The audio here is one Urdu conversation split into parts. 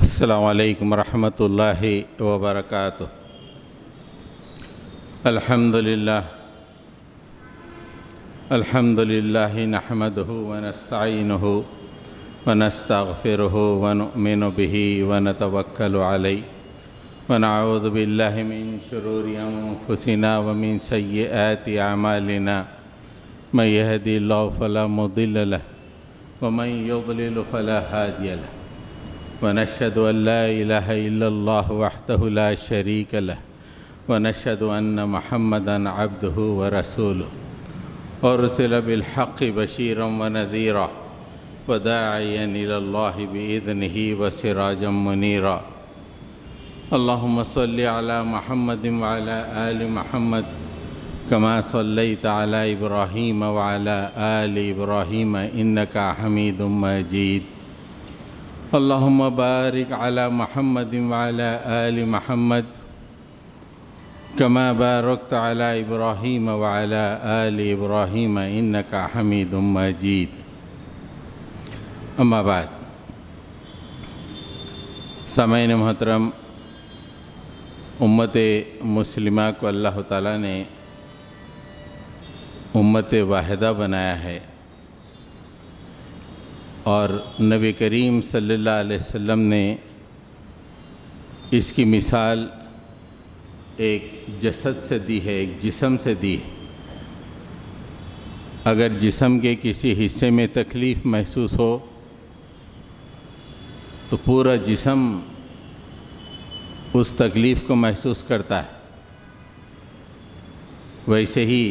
السلام علیکم ورحمۃ اللہ وبرکاتہ۔ الحمد للہ نحمدہ ونستعینہ ونستغفرہ ونؤمن بہ ونتوکل علیہ ونعوذ باللہ من شرور انفسنا ومن سیئات اعمالنا من یہدی اللہ فلا مضل لہ ومن یضلل فلا ہادی لہ ونشهد أن لا إله إلا الله وحده لا شريك له ونشهد أن محمدًا عبده ورسوله أرسل بالحق بشيرًا ونذيرًا وداعيًا إلى الله بإذنه وسراجًا منيرًا اللهم صل على محمد وعلى آل محمد كما صليت على إبراهيم وعلى آل إبراهيم إنك حميد مجيد اللهم بارك على محمد وعلى آل محمد كما باركت على إبراهيم وعلى آل إبراهيم إنك حميد مجيد أما بعد سامعین محترم، امت مسلمہ کو اللہ تعالیٰ نے امت واحدہ بنایا ہے، اور نبی کریم صلی اللہ علیہ وسلم نے اس کی مثال ایک جسد سے دی ہے، ایک جسم سے دی ہے۔ اگر جسم کے کسی حصے میں تکلیف محسوس ہو تو پورا جسم اس تکلیف کو محسوس کرتا ہے، ویسے ہی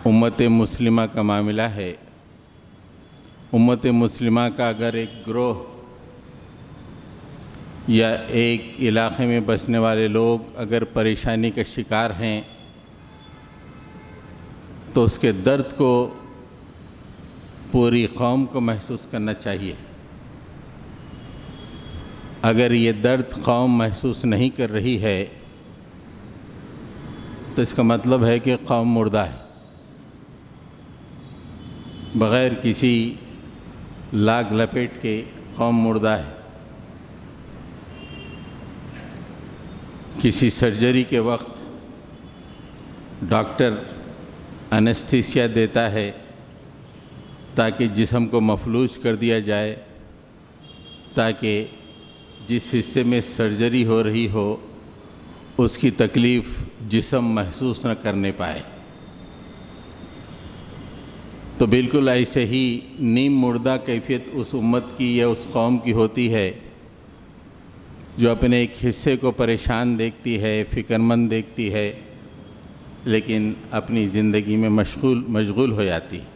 امت مسلمہ کا معاملہ ہے۔ امت مسلمہ کا اگر ایک گروہ یا ایک علاقے میں بسنے والے لوگ اگر پریشانی کا شکار ہیں تو اس کے درد کو پوری قوم کو محسوس کرنا چاہیے۔ اگر یہ درد قوم محسوس نہیں کر رہی ہے تو اس کا مطلب ہے کہ قوم مردہ ہے، بغیر کسی لاگ لپیٹ کے قوم مردہ ہے۔ کسی سرجری کے وقت ڈاکٹر انستھیسیا دیتا ہے تاکہ جسم کو مفلوج کر دیا جائے، تاکہ جس حصے میں سرجری ہو رہی ہو اس کی تکلیف جسم محسوس نہ کرنے پائے۔ تو بالکل ایسے ہی نیم مردہ کیفیت اس امت کی یا اس قوم کی ہوتی ہے جو اپنے ایک حصے کو پریشان دیکھتی ہے، فکر مند دیکھتی ہے، لیکن اپنی زندگی میں مشغول ہو جاتی ہے۔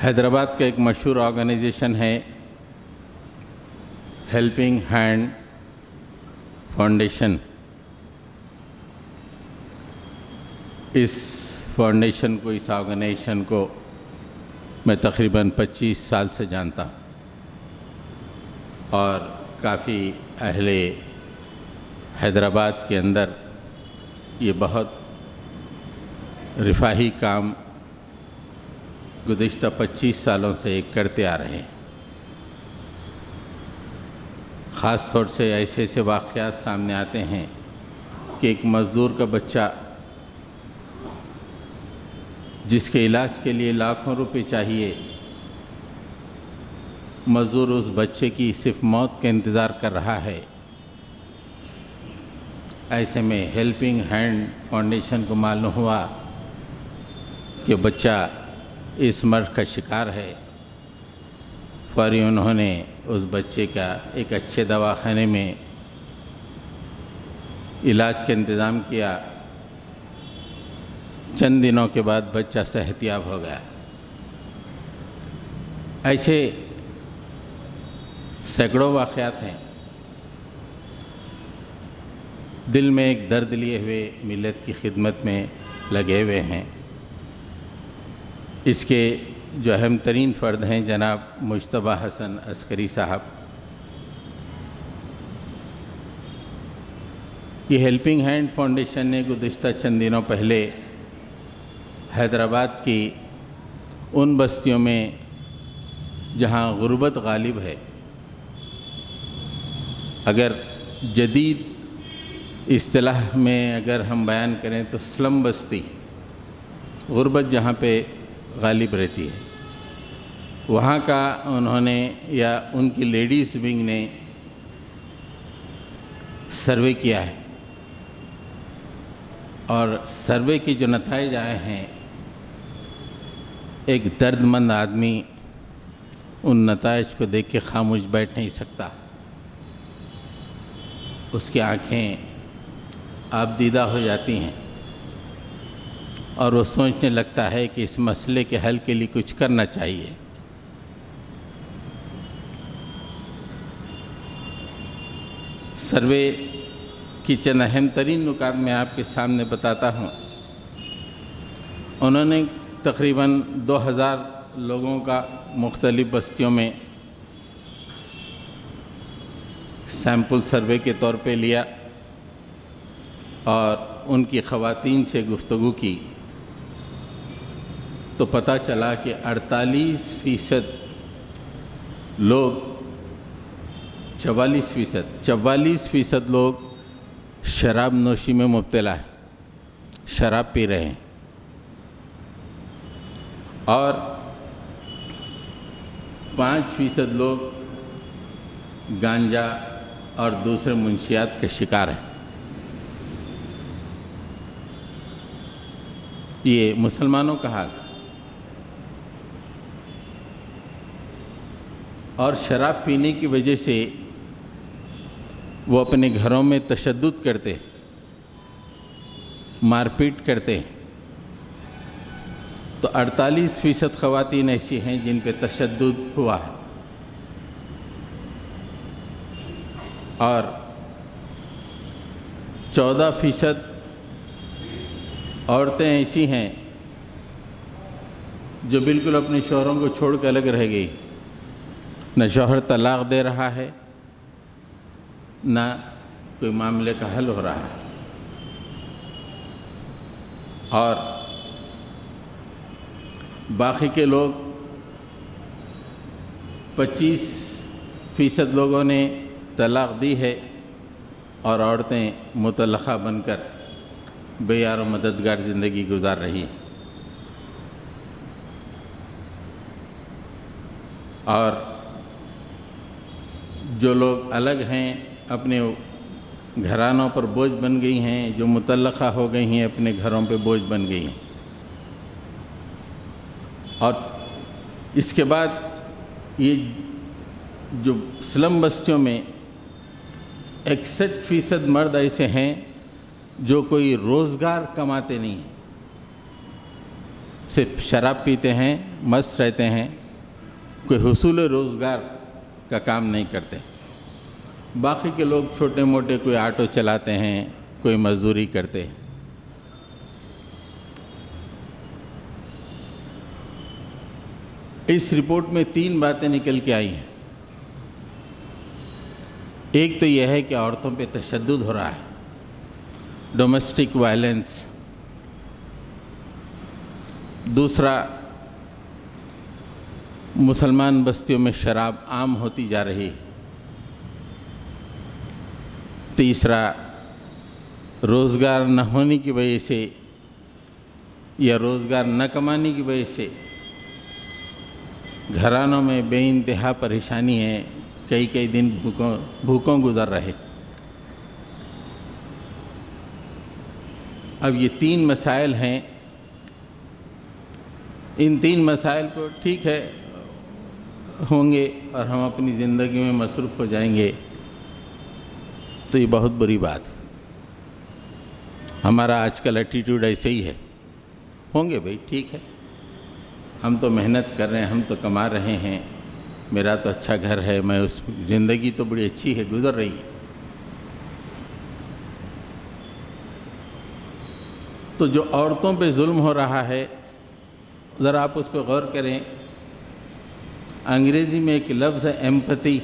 حیدرآباد کا ایک مشہور آرگنائزیشن ہے ہیلپنگ ہینڈ فاؤنڈیشن۔ اس فاؤنڈیشن کو، اس آرگنائزیشن کو میں تقریباً 25 سال سے جانتا ہوں، اور کافی اہل حیدرآباد کے اندر یہ بہت رفاہی کام گزشتہ 25 سالوں سے کرتے آ رہے ہیں۔ خاص طور سے ایسے واقعات سامنے آتے ہیں کہ ایک مزدور کا بچہ جس کے علاج کے لیے لاکھوں روپے چاہیے، مزدور اس بچے کی صرف موت کا انتظار کر رہا ہے۔ ایسے میں ہیلپنگ ہینڈ فاؤنڈیشن کو معلوم ہوا کہ بچہ اس مرض کا شکار ہے۔ فوری انہوں نے اس بچے کا ایک اچھے دواخانے میں علاج کا انتظام کیا۔ چند دنوں کے بعد بچہ صحت یاب ہو گیا۔ ایسے سینکڑوں واقعات ہیں۔ دل میں ایک درد لیے ہوئے ملت کی خدمت میں لگے ہوئے ہیں۔ اس کے جو اہم ترین فرد ہیں جناب مجتبیٰ حسن عسکری صاحب۔ یہ ہیلپنگ ہینڈ فاؤنڈیشن نے گزشتہ چند دنوں پہلے حیدرآباد کی ان بستیوں میں جہاں غربت غالب ہے، اگر جدید اصطلاح میں اگر ہم بیان کریں تو سلم بستی، غربت جہاں پہ غالب رہتی ہے، وہاں کا انہوں نے یا ان کی لیڈیز ونگ نے سروے کیا ہے، اور سروے کے جو نتائج آئے ہیں، ایک درد مند آدمی ان نتائج کو دیکھ کے خاموش بیٹھ نہیں سکتا، اس کی آنکھیں آب دیدہ ہو جاتی ہیں اور وہ سوچنے لگتا ہے کہ اس مسئلے کے حل کے لیے کچھ کرنا چاہیے۔ سروے کی چند اہم ترین نکات میں آپ کے سامنے بتاتا ہوں۔ انہوں نے تقریباً 2000 لوگوں کا مختلف بستیوں میں سیمپل سروے کے طور پہ لیا اور ان کی خواتین سے گفتگو کی، تو پتہ چلا کہ 48% لوگ 44% لوگ شراب نوشی میں مبتلا ہیں، شراب پی رہے ہیں، اور 5% لوگ گانجا اور دوسرے منشیات کے شکار ہیں۔ یہ مسلمانوں کا حال ہے، اور شراب پینے کی وجہ سے وہ اپنے گھروں میں تشدد کرتے، مار پیٹ کرتے، تو 48% خواتین ایسی ہیں جن پہ تشدد ہوا ہے، اور 14% عورتیں ایسی ہیں جو بالکل اپنے شوہروں کو چھوڑ کے الگ رہ گئی، نہ شوہر طلاق دے رہا ہے، نہ کوئی معاملے کا حل ہو رہا ہے، اور باقی کے لوگ 25% لوگوں نے طلاق دی ہے، اور عورتیں مطلقہ بن کر بے یار و مددگار زندگی گزار رہی ہیں۔ اور جو لوگ الگ ہیں، اپنے گھرانوں پر بوجھ بن گئی ہیں، جو مطلقہ ہو گئی ہیں اپنے گھروں پہ بوجھ بن گئی ہیں۔ اور اس کے بعد یہ جو سلم بستیوں میں 61% مرد ایسے ہیں جو کوئی روزگار کماتے نہیں ہیں، صرف شراب پیتے ہیں، مست رہتے ہیں، کوئی حصول روزگار کا کام نہیں کرتے۔ باقی کے لوگ چھوٹے موٹے کوئی آٹو چلاتے ہیں، کوئی مزدوری کرتے ہیں۔ اس رپورٹ میں 3 باتیں نکل کے آئی ہیں۔ ایک تو یہ ہے کہ عورتوں پہ تشدد ہو رہا ہے، ڈومیسٹک وائلنس۔ دوسرا، مسلمان بستیوں میں شراب عام ہوتی جا رہی۔ تیسرا، روزگار نہ ہونے کی وجہ سے یا روزگار نہ کمانے کی وجہ سے گھرانوں میں بے انتہا پریشانی ہے، کئی دن بھوکوں گزر رہے۔ اب یہ 3 مسائل ہیں، ان 3 مسائل کو ٹھیک ہے ہوں گے اور ہم اپنی زندگی میں مصروف ہو جائیں گے تو یہ بہت بری بات ہے۔ ہمارا آج کل ایٹیٹیوڈ ایسے ہی ہے، ہوں گے بھائی ٹھیک ہے، ہم تو محنت کر رہے ہیں، ہم تو کما رہے ہیں، میرا تو اچھا گھر ہے، میں اس زندگی تو بڑی اچھی ہے، گزر رہی ہے۔ تو جو عورتوں پہ ظلم ہو رہا ہے، ذرا آپ اس پہ غور کریں۔ انگریزی میں ایک لفظ ہے ایمپتھی،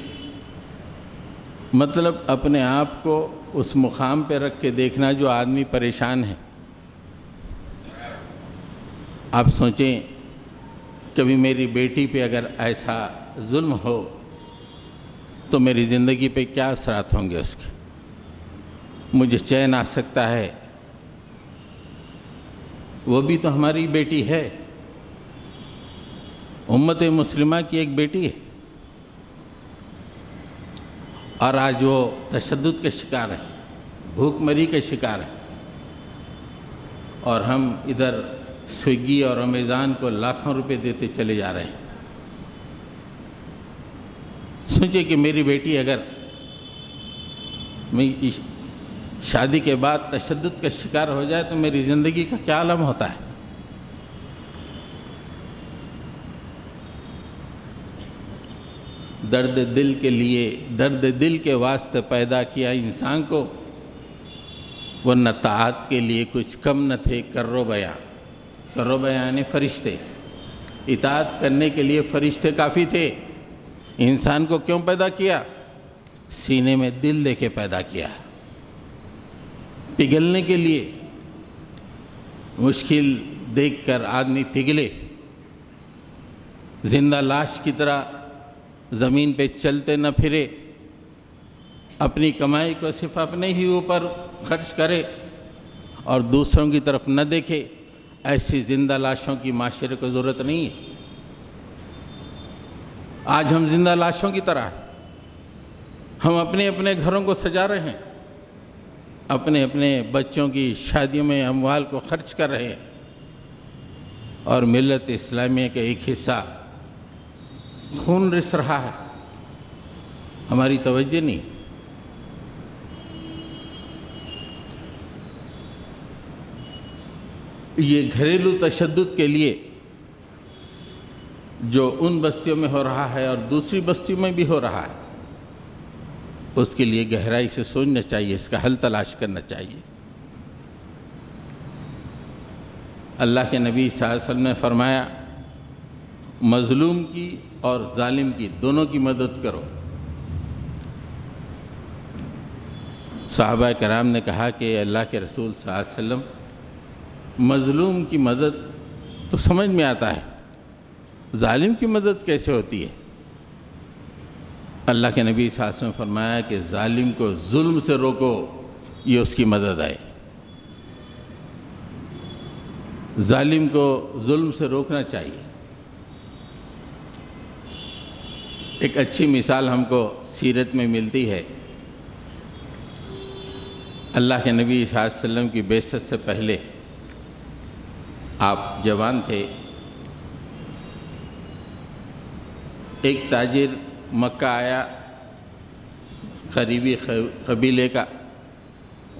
مطلب اپنے آپ کو اس مقام پہ رکھ کے دیکھنا جو آدمی پریشان ہے، آپ سوچیں کبھی میری بیٹی پہ اگر ایسا ظلم ہو تو میری زندگی پہ کیا اثرات ہوں گے اس کے؟ مجھے چین آ سکتا ہے، وہ بھی تو ہماری بیٹی ہے، امت مسلمہ کی ایک بیٹی ہے، اور آج وہ تشدد کا شکار ہے، بھوک مری کا شکار ہے، اور ہم ادھر سویگی اور امیزان کو لاکھوں روپے دیتے چلے جا رہے ہیں۔ سوچیں کہ میری بیٹی اگر شادی کے بعد تشدد کا شکار ہو جائے تو میری زندگی کا کیا عالم ہوتا ہے؟ درد دل کے لیے، درد دل کے واسطے پیدا کیا انسان کو، ورنہ طاعت کے لیے کچھ کم نہ تھے کرو بیاں۔ کرو بیاں یعنی فرشتے، اطاعت کرنے کے لیے فرشتے کافی تھے۔ انسان کو کیوں پیدا کیا؟ سینے میں دل دے کے پیدا کیا، پگھلنے کے لیے۔ مشکل دیکھ کر آدمی پگھلے، زندہ لاش کی طرح زمین پہ چلتے نہ پھرے، اپنی کمائی کو صرف اپنے ہی اوپر خرچ کرے اور دوسروں کی طرف نہ دیکھے۔ ایسی زندہ لاشوں کی معاشرے کو ضرورت نہیں ہے۔ آج ہم زندہ لاشوں کی طرح ہیں، ہم اپنے اپنے گھروں کو سجا رہے ہیں، اپنے اپنے بچوں کی شادیوں میں اموال کو خرچ کر رہے ہیں، اور ملت اسلامیہ کا ایک حصہ خون رس رہا ہے، ہماری توجہ نہیں۔ یہ گھریلو تشدد کے لیے جو ان بستیوں میں ہو رہا ہے اور دوسری بستیوں میں بھی ہو رہا ہے، اس کے لیے گہرائی سے سوچنا چاہیے، اس کا حل تلاش کرنا چاہیے۔ اللہ کے نبی صلی اللہ علیہ وسلم نے فرمایا، مظلوم کی اور ظالم کی دونوں کی مدد کرو۔ صحابہ کرام نے کہا کہ اللہ کے رسول صلی اللہ علیہ وسلم، مظلوم کی مدد تو سمجھ میں آتا ہے، ظالم کی مدد کیسے ہوتی ہے؟ اللہ کے نبی صلی اللہ علیہ وسلم نے فرمایا کہ ظالم کو ظلم سے روکو، یہ اس کی مدد ہے۔ ظالم کو ظلم سے روکنا چاہیے۔ ایک اچھی مثال ہم کو سیرت میں ملتی ہے۔ اللہ کے نبی صلی اللہ علیہ وسلم کی بعثت سے پہلے آپ جوان تھے، ایک تاجر مکہ آیا، قریبی قبیلے کا،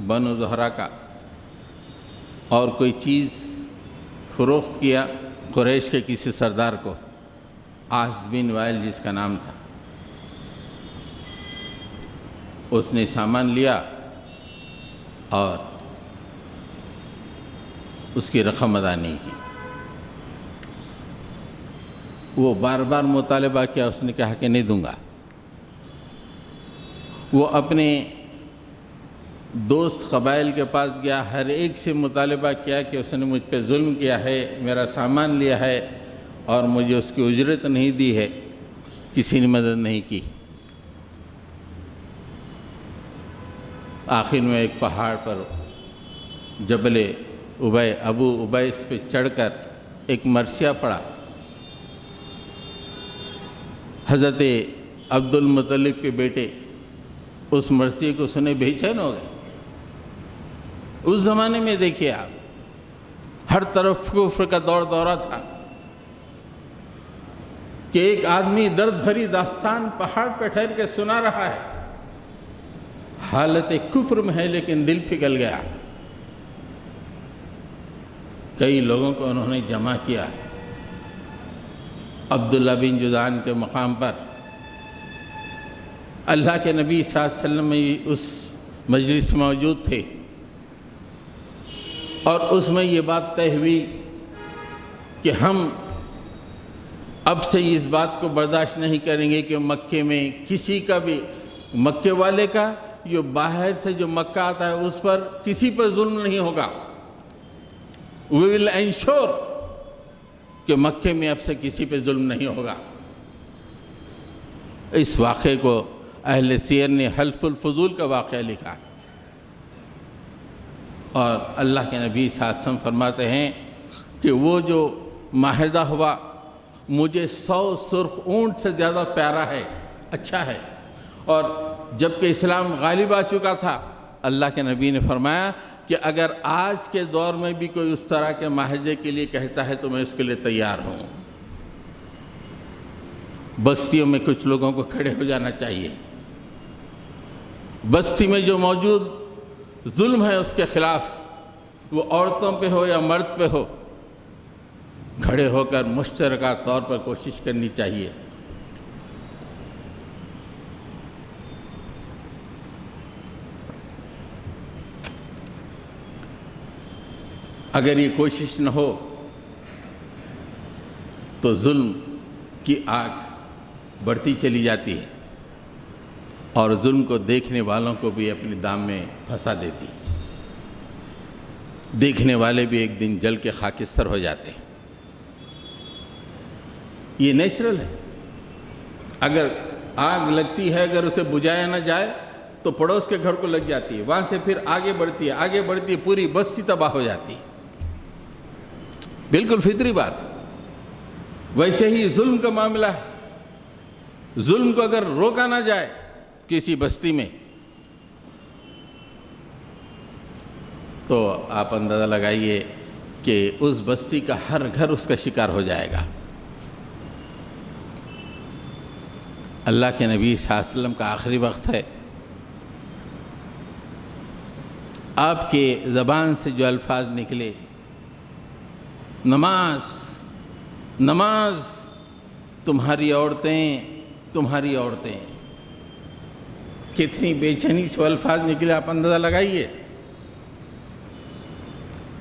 بنو زہرہ کا، اور کوئی چیز فروخت کیا قریش کے کسی سردار کو، عاص بن وائل جس کا نام تھا۔ اس نے سامان لیا اور اس کی رقم ادا نہیں کی۔ وہ بار بار مطالبہ کیا، اس نے کہا کہ نہیں دوں گا۔ وہ اپنے دوست قبائل کے پاس گیا، ہر ایک سے مطالبہ کیا کہ اس نے مجھ پہ ظلم کیا ہے، میرا سامان لیا ہے اور مجھے اس کی اجرت نہیں دی ہے، کسی نے مدد نہیں کی۔ آخر میں ایک پہاڑ پر جبل ابو ابیس پہ چڑھ کر ایک مرثیہ پڑا۔ حضرت عبد المطلب کے بیٹے اس مرثیے کو سنے بے چین ہو گئے۔ اس زمانے میں دیکھیے آپ، ہر طرف کفر کا دور دورہ تھا کہ ایک آدمی درد بھری داستان پہاڑ پہ ٹھہر کے سنا رہا ہے، حالت کفر میں ہے لیکن دل پگھل گیا۔ کئی لوگوں کو انہوں نے جمع کیا، عبداللہ بن جدعان کے مقام پر۔ اللہ کے نبی صلی اللہ علیہ وسلم اس مجلس میں موجود تھے، اور اس میں یہ بات طے ہوئی کہ ہم اب سے اس بات کو برداشت نہیں کریں گے کہ مکے میں کسی کا بھی، مکے والے کا، جو باہر سے جو مکہ آتا ہے اس پر کسی پر ظلم نہیں ہوگا۔ We will ensure کہ مکے میں اب سے کسی پہ ظلم نہیں ہوگا۔ اس واقعے کو اہل سیر نے حلف الفضول کا واقعہ لکھا ہے، اور اللہ کے نبی صلی اللہ علیہ وسلم فرماتے ہیں کہ وہ جو معاہدہ ہوا مجھے 100 سرخ اونٹ سے زیادہ پیارا ہے، اچھا ہے۔ اور جب کہ اسلام غالب آ چکا تھا، اللہ کے نبی نے فرمایا کہ اگر آج کے دور میں بھی کوئی اس طرح کے معاہدے کے لیے کہتا ہے تو میں اس کے لیے تیار ہوں۔ بستیوں میں کچھ لوگوں کو کھڑے ہو جانا چاہیے، بستی میں جو موجود ظلم ہے اس کے خلاف، وہ عورتوں پہ ہو یا مرد پہ ہو، کھڑے ہو کر مشترکہ طور پر کوشش کرنی چاہیے۔ اگر یہ کوشش نہ ہو تو ظلم کی آگ بڑھتی چلی جاتی ہے اور ظلم کو دیکھنے والوں کو بھی اپنی دام میں پھنسا دیتی، دیکھنے والے بھی ایک دن جل کے خاکستر ہو جاتے ہیں۔ یہ نیچرل ہے۔ اگر آگ لگتی ہے، اگر اسے بجھایا نہ جائے تو پڑوس کے گھر کو لگ جاتی ہے، وہاں سے پھر آگے بڑھتی ہے، پوری بستی تباہ ہو جاتی ہے۔ بالکل فطری بات۔ ویسے ہی ظلم کا معاملہ ہے، ظلم کو اگر روکا نہ جائے کسی بستی میں تو آپ اندازہ لگائیے کہ اس بستی کا ہر گھر اس کا شکار ہو جائے گا۔ اللہ کے نبی صلی اللہ علیہ وسلم کا آخری وقت ہے، آپ کے زبان سے جو الفاظ نکلے، نماز نماز، تمہاری عورتیں، کتنی بے چینی سے الفاظ نکلے، آپ اندازہ لگائیے۔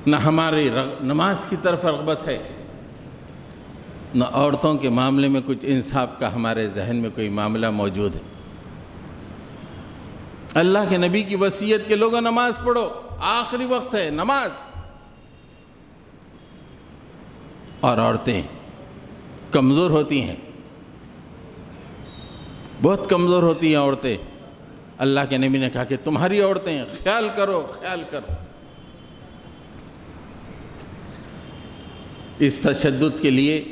نہ ہماری نماز کی طرف رغبت ہے، نہ عورتوں کے معاملے میں کچھ انصاف کا ہمارے ذہن میں کوئی معاملہ موجود ہے۔ اللہ کے نبی کی وصیت کے لوگوں نماز پڑھو، آخری وقت ہے، نماز۔ اور عورتیں کمزور ہوتی ہیں، بہت کمزور ہوتی ہیں عورتیں۔ اللہ کے نبی نے کہا کہ تمہاری عورتیں، خیال کرو۔ اس تشدد کے لیے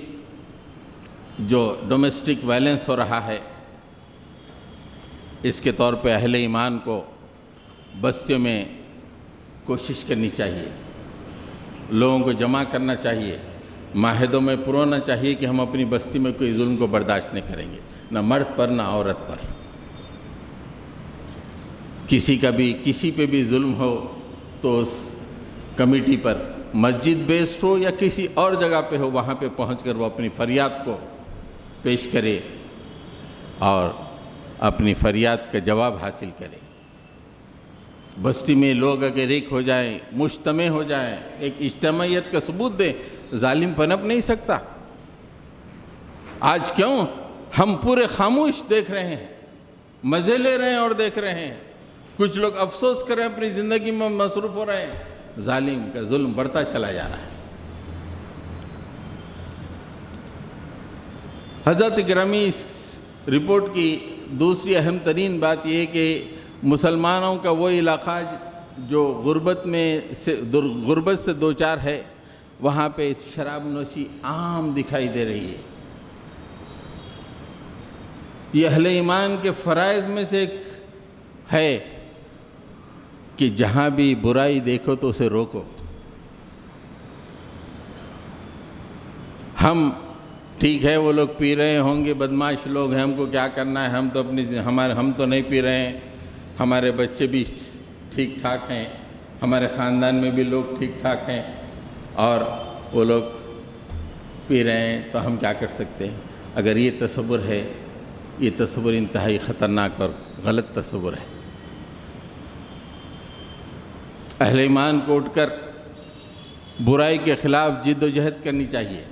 جو ڈومیسٹک وائلنس ہو رہا ہے، اس کے طور پہ اہل ایمان کو بستیوں میں کوشش کرنی چاہیے، لوگوں کو جمع کرنا چاہیے، معاہدوں میں پرونا چاہیے کہ ہم اپنی بستی میں کوئی ظلم کو برداشت نہیں کریں گے، نہ مرد پر نہ عورت پر۔ کسی پہ بھی ظلم ہو تو اس کمیٹی پر، مسجد بیسڈ ہو یا کسی اور جگہ پہ ہو، وہاں پہ پہنچ کر وہ اپنی فریاد کو پیش کرے اور اپنی فریاد کا جواب حاصل کرے۔ بستی میں لوگ اگر ایک ہو جائیں، مجتمع ہو جائیں، ایک اجتماعیت کا ثبوت دیں، ظالم پنپ نہیں سکتا۔ آج کیوں ہم پورے خاموش دیکھ رہے ہیں، مزے لے رہے ہیں اور دیکھ رہے ہیں، کچھ لوگ افسوس کر رہے ہیں، اپنی زندگی میں مصروف ہو رہے ہیں، ظالم کا ظلم بڑھتا چلا جا رہا ہے۔ حضرت گرامی، اس رپورٹ کی دوسری اہم ترین بات یہ کہ مسلمانوں کا وہ علاقہ جو غربت سے دوچار ہے، وہاں پہ شراب نوشی عام دکھائی دے رہی ہے۔ یہ اہل ایمان کے فرائض میں سے ایک ہے کہ جہاں بھی برائی دیکھو تو اسے روکو۔ ہم ٹھیک ہے، وہ لوگ پی رہے ہوں گے، بدماش لوگ ہیں، ہم کو کیا کرنا ہے، ہم تو نہیں پی رہے ہیں، ہمارے بچے بھی ٹھیک ٹھاک ہیں، ہمارے خاندان میں بھی لوگ ٹھیک ٹھاک ہیں، اور وہ لوگ پی رہے ہیں تو ہم کیا کر سکتے ہیں۔ اگر یہ تصور ہے، یہ تصور انتہائی خطرناک اور غلط تصور ہے۔ اہل ایمان کو اٹھ کر برائی کے خلاف جد و جہد کرنی چاہیے۔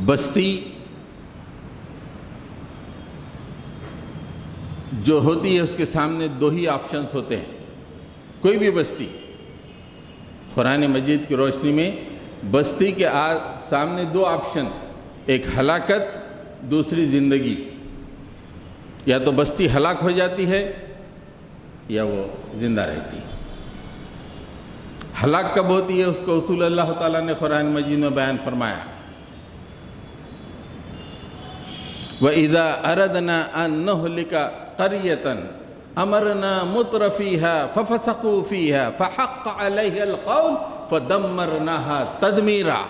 بستی جو ہوتی ہے اس کے سامنے دو ہی آپشنز ہوتے ہیں، کوئی بھی بستی۔ قرآن مجید کی روشنی میں بستی کے سامنے دو آپشن، ایک ہلاکت، دوسری زندگی۔ یا تو بستی ہلاک ہو جاتی ہے یا وہ زندہ رہتی ہے۔ ہلاک کب ہوتی ہے اس کو اصول اللہ تعالیٰ نے قرآن مجید میں بیان فرمایا، وَإِذَا أَرَدْنَا أَن نُهْلِكَ قَرْيَةً أَمَرْنَا مُتْرَفِيهَا فَفَسَقُوا فِيهَا فَحَقَّ عَلَيْهَا الْقَوْلُ فَدَمَّرْنَاهَا تَدْمِيرًا۔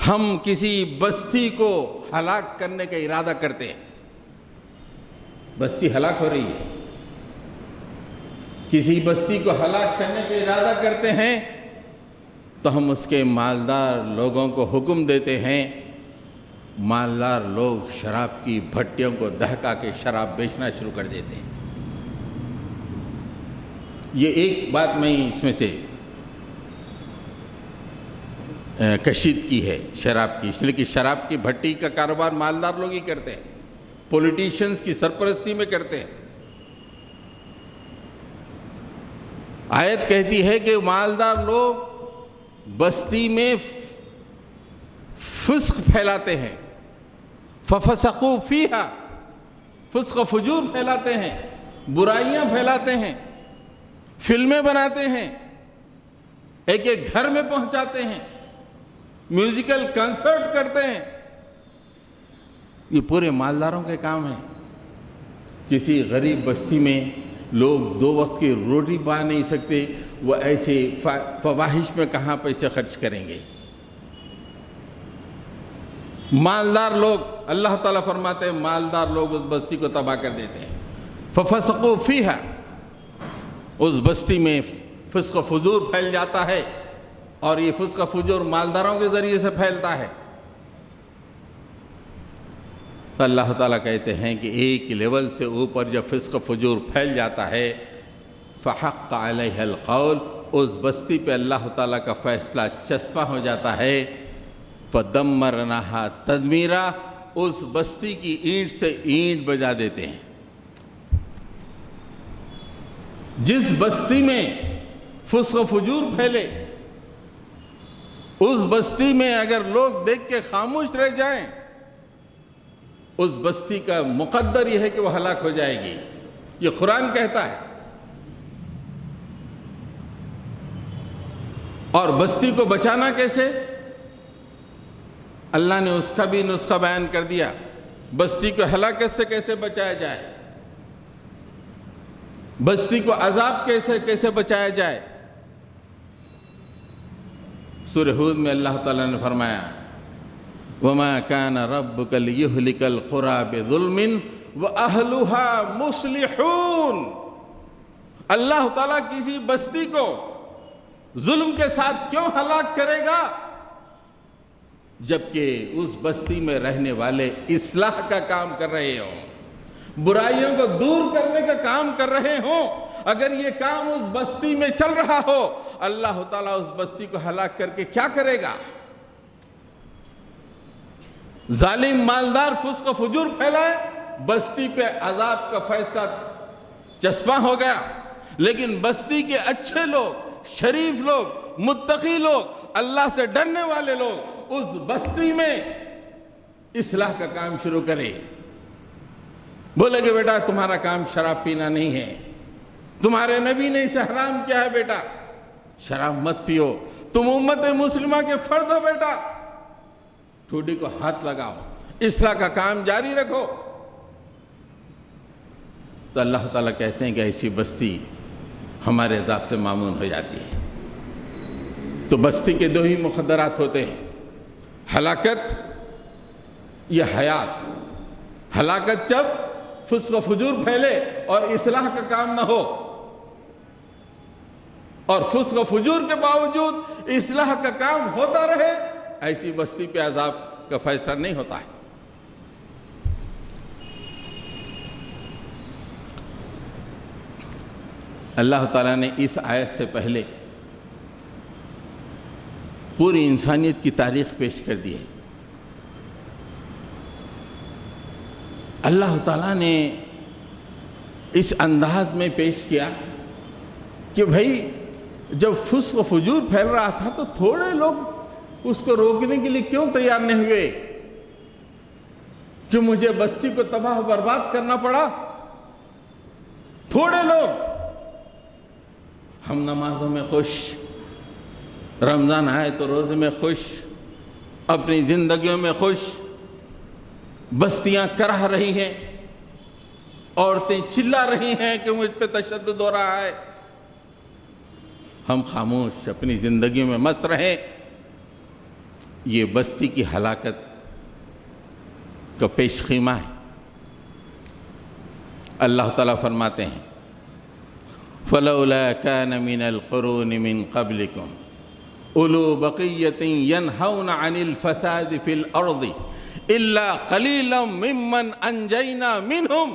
ہم کسی بستی کو ہلاک کرنے کا ارادہ کرتے ہیں، بستی ہلاک ہو رہی ہے، کسی بستی کو ہلاک کرنے کا ارادہ کرتے ہیں تو ہم اس کے مالدار لوگوں کو حکم دیتے ہیں، مالدار لوگ شراب کی بھٹیوں کو دہکا کے شراب بیچنا شروع کر دیتے ہیں۔ یہ ایک بات میں اس میں سے کشید کی ہے شراب کی، اس لیے کہ شراب کی بھٹی کا کاروبار مالدار لوگ ہی کرتے ہیں، پولیٹیشنز کی سرپرستی میں کرتے ہیں۔ آیت کہتی ہے کہ مالدار لوگ بستی میں فسق پھیلاتے ہیں، فَفَسَقُوا فِيهَا، فسق و فجور پھیلاتے ہیں، برائیاں پھیلاتے ہیں، فلمیں بناتے ہیں، ایک ایک گھر میں پہنچاتے ہیں، میوزیکل کنسرٹ کرتے ہیں۔ یہ پورے مالداروں کے کام ہیں۔ کسی غریب بستی میں لوگ 2 وقت کی روٹی پا نہیں سکتے، وہ ایسے فواحش میں کہاں پیسے خرچ کریں گے؟ مالدار لوگ، اللہ تعالیٰ فرماتے ہیں مالدار لوگ اس بستی کو تباہ کر دیتے ہیں۔ فَفَسَقُوا فِيهَا، اس بستی میں فسق و فجور پھیل جاتا ہے، اور یہ فسق و فجور مالداروں کے ذریعے سے پھیلتا ہے۔ تو اللہ تعالیٰ کہتے ہیں کہ ایک لیول سے اوپر جب فسق و فجور پھیل جاتا ہے، فَحَقَّ عَلَيْهَا الْقَوْلُ، اس بستی پہ اللہ تعالیٰ کا فیصلہ چسپاں ہو جاتا ہے۔ فَدَمَّرْنَاهَا تَدْمِيرًا، اس بستی کی اینٹ سے اینٹ بجا دیتے ہیں۔ جس بستی میں فسق و فجور پھیلے، اس بستی میں اگر لوگ دیکھ کے خاموش رہ جائیں، اس بستی کا مقدر یہ ہے کہ وہ ہلاک ہو جائے گی۔ یہ قرآن کہتا ہے۔ اور بستی کو بچانا کیسے؟ اللہ نے اس کا بھی نسخہ بیان کر دیا، بستی کو ہلاکت سے کیسے بچایا جائے، بستی کو عذاب کیسے بچایا جائے۔ سورہ ہود میں اللہ تعالیٰ نے فرمایا، وَمَا كَانَ رَبُّكَ لِيُهْلِكَ الْقُرَىٰ بِظُلْمٍ وَأَهْلُهَا مُصْلِحُونَ۔ اللہ تعالیٰ کسی بستی کو ظلم کے ساتھ کیوں ہلاک کرے گا جبکہ اس بستی میں رہنے والے اصلاح کا کام کر رہے ہوں، برائیوں کو دور کرنے کا کام کر رہے ہوں۔ اگر یہ کام اس بستی میں چل رہا ہو، اللہ تعالیٰ اس بستی کو ہلاک کر کے کیا کرے گا؟ ظالم مالدار فسق و فجور پھیلائے، بستی پہ عذاب کا فیصلہ چسپاں ہو گیا، لیکن بستی کے اچھے لوگ، شریف لوگ، متقی لوگ، اللہ سے ڈرنے والے لوگ اس بستی میں اصلاح کا کام شروع کرے۔ بولے کہ بیٹا تمہارا کام شراب پینا نہیں ہے، تمہارے نبی نے اسے حرام کیا ہے، بیٹا شراب مت پیو، تم امت مسلمہ کے فرد ہو، بیٹا ٹھوڈی کو ہاتھ لگاؤ، اصلاح کا کام جاری رکھو۔ تو اللہ تعالیٰ کہتے ہیں کہ ایسی بستی ہمارے عذاب سے معمون ہو جاتی ہے۔ تو بستی کے 2 ہی مقدرات ہوتے ہیں، ہلاکت یا حیات۔ ہلاکت جب فسق و فجور پھیلے اور اصلاح کا کام نہ ہو، اور فسق و فجور کے باوجود اصلاح کا کام ہوتا رہے، ایسی بستی پہ عذاب کا فیصلہ نہیں ہوتا ہے۔ اللہ تعالیٰ نے اس آیت سے پہلے پوری انسانیت کی تاریخ پیش کر دی ہے۔ اللہ تعالیٰ نے اس انداز میں پیش کیا کہ بھائی جب فسق و فجور پھیل رہا تھا تو تھوڑے لوگ اس کو روکنے کے لیے کیوں تیار نہیں ہوئے کہ مجھے بستی کو تباہ و برباد کرنا پڑا؟ تھوڑے لوگ. ہم نمازوں میں خوش، رمضان آئے تو روزے میں خوش، اپنی زندگیوں میں خوش، بستیاں کرہ رہی ہیں، عورتیں چلا رہی ہیں کہ مجھ پہ تشدد ہو رہا ہے. ہم خاموش اپنی زندگیوں میں مست رہیں. یہ بستی کی ہلاکت کا پیش خیمہ ہے. اللہ تعالیٰ فرماتے ہیں فَلَوْلَا كَانَ مِنَ الْقُرُونِ مِنْ قَبْلِكُمْ أُولُو بَقِيَّةٍ يَنْهَوْنَ عَنِ الْفَسَادِ فِي الْأَرْضِ إِلَّا قَلِيلًا مِّمَّنْ أَنْجَيْنَا مِنْهُمْ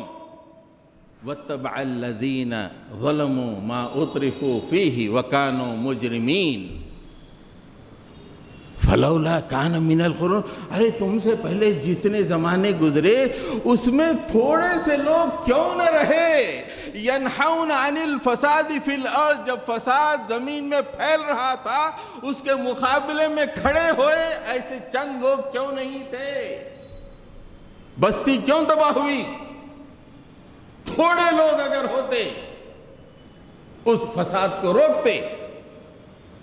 وَاتَّبَعَ الَّذِينَ ظَلَمُوا مَا أُتْرِفُوا فِيهِ وَكَانُوا مُجْرِمِينَ. فَلَوْلَا كَانَ مِنَ الْقُرُونِ، ارے تم سے پہلے جتنے زمانے گزرے اس میں تھوڑے سے لوگ کیوں نہ رہے يَنْحَوْنَ عَنِ الْفَسَادِ فِي الْأَرْضِ، جب فساد زمین میں پھیل رہا تھا اس کے مقابلے میں کھڑے ہوئے ایسے چند لوگ کیوں نہیں تھے؟ بستی کیوں تباہ ہوئی؟ تھوڑے لوگ اگر ہوتے اس فساد کو روکتے